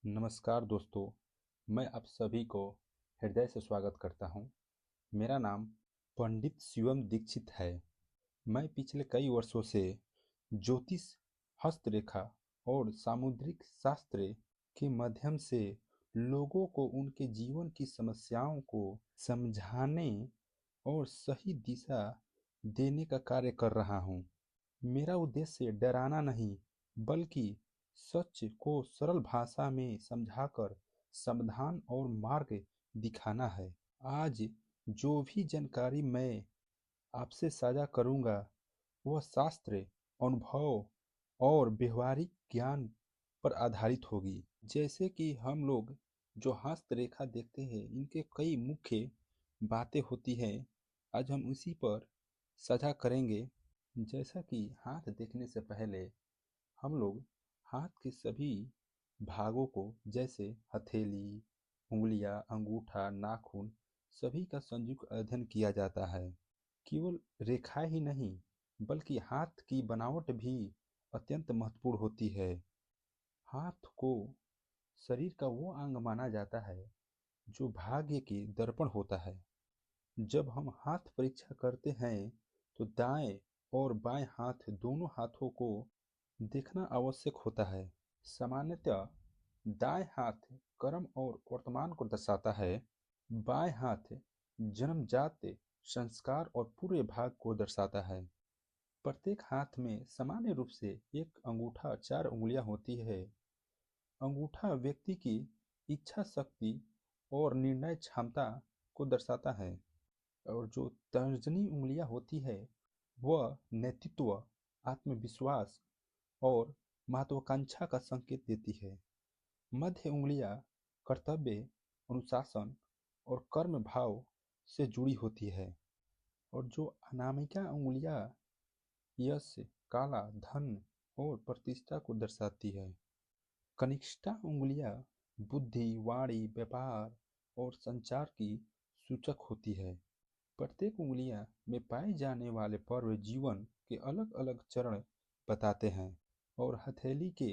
नमस्कार दोस्तों, मैं आप सभी को हृदय से स्वागत करता हूं। मेरा नाम पंडित शिवम दीक्षित है। मैं पिछले कई वर्षों से ज्योतिष, हस्तरेखा और सामुद्रिक शास्त्र के माध्यम से लोगों को उनके जीवन की समस्याओं को समझाने और सही दिशा देने का कार्य कर रहा हूं। मेरा उद्देश्य डराना नहीं, बल्कि सच को सरल भाषा में समझाकर समाधान और मार्ग दिखाना है। आज जो भी जानकारी मैं आपसे साझा करूंगा, वह शास्त्र, अनुभव और व्यवहारिक ज्ञान पर आधारित होगी। जैसे कि हम लोग जो हस्तरेखा देखते हैं, इनके कई मुख्य बातें होती हैं। आज हम उसी पर साझा करेंगे। जैसा कि हाथ देखने से पहले हम लोग हाथ के सभी भागों को, जैसे हथेली, उंगलियां, अंगूठा, नाखून, सभी का संयुक्त अध्ययन किया जाता है। केवल रेखा ही नहीं, बल्कि हाथ की बनावट भी अत्यंत महत्वपूर्ण होती है। हाथ को शरीर का वो अंग माना जाता है जो भाग्य के दर्पण होता है। जब हम हाथ परीक्षा करते हैं तो दाएं और बाएं हाथ दोनों हाथों को देखना आवश्यक होता है। सामान्यतः दाएं हाथ कर्म और वर्तमान को दर्शाता है, बाएं हाथ जन्मजात संस्कार और पूरे भाग को दर्शाता है। प्रत्येक हाथ में सामान्य रूप से एक अंगूठा, 4 उंगलियां होती है। अंगूठा व्यक्ति की इच्छा शक्ति और निर्णय क्षमता को दर्शाता है, और जो तर्जनी उंगलियां होती है वह नेतृत्व, आत्मविश्वास और महत्वाकांक्षा का संकेत देती है। मध्य उंगलियां कर्तव्य, अनुशासन और कर्म भाव से जुड़ी होती है, और जो अनामिका उंगलियां यश, कला, धन और प्रतिष्ठा को दर्शाती है। कनिष्ठा उंगलियां बुद्धि, वाणी, व्यापार और संचार की सूचक होती है। प्रत्येक उंगलियां में पाए जाने वाले पर्व जीवन के अलग अलग चरण बताते हैं, और हथेली के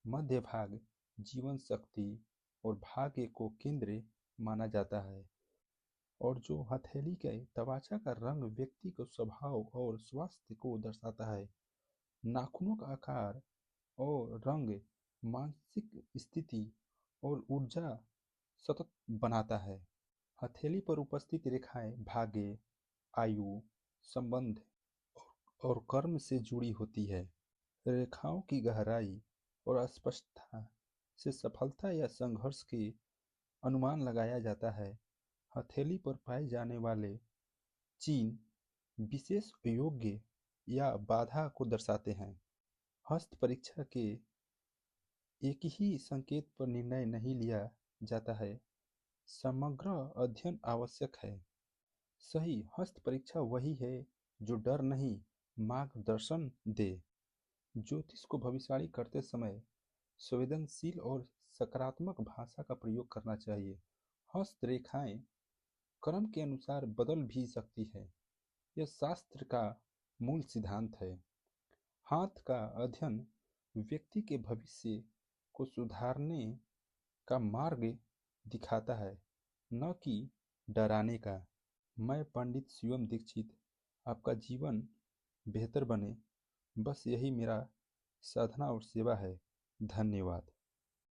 मध्य भाग जीवन शक्ति और भाग्य को केंद्र माना जाता है, और जो हथेली के तवाचा का रंग व्यक्ति को स्वभाव और स्वास्थ्य को दर्शाता है। नाखूनों का आकार और रंग मानसिक स्थिति और ऊर्जा सतत बनाता है। हथेली पर उपस्थित रेखाएं भाग्य, आयु, संबंध और कर्म से जुड़ी होती है। रेखाओं की गहराई और स्पष्टता से सफलता या संघर्ष के अनुमान लगाया जाता है। हथेली पर पाए जाने वाले चिन्ह विशेष योग्य या बाधा को दर्शाते हैं। हस्त परीक्षा के एक ही संकेत पर निर्णय नहीं लिया जाता है, समग्र अध्ययन आवश्यक है। सही हस्त परीक्षा वही है जो डर नहीं, मार्गदर्शन दे। ज्योतिष को भविष्यवाणी करते समय संवेदनशील और सकारात्मक भाषा का प्रयोग करना चाहिए। हस्त रेखाएं क्रम के अनुसार बदल भी सकती है, यह शास्त्र का मूल सिद्धांत है। हाथ का अध्ययन व्यक्ति के भविष्य को सुधारने का मार्ग दिखाता है, न कि डराने का। मैं पंडित शिवम दीक्षित आपका जीवन बेहतर बने, बस यही मेरा साधना और सेवा है। धन्यवाद।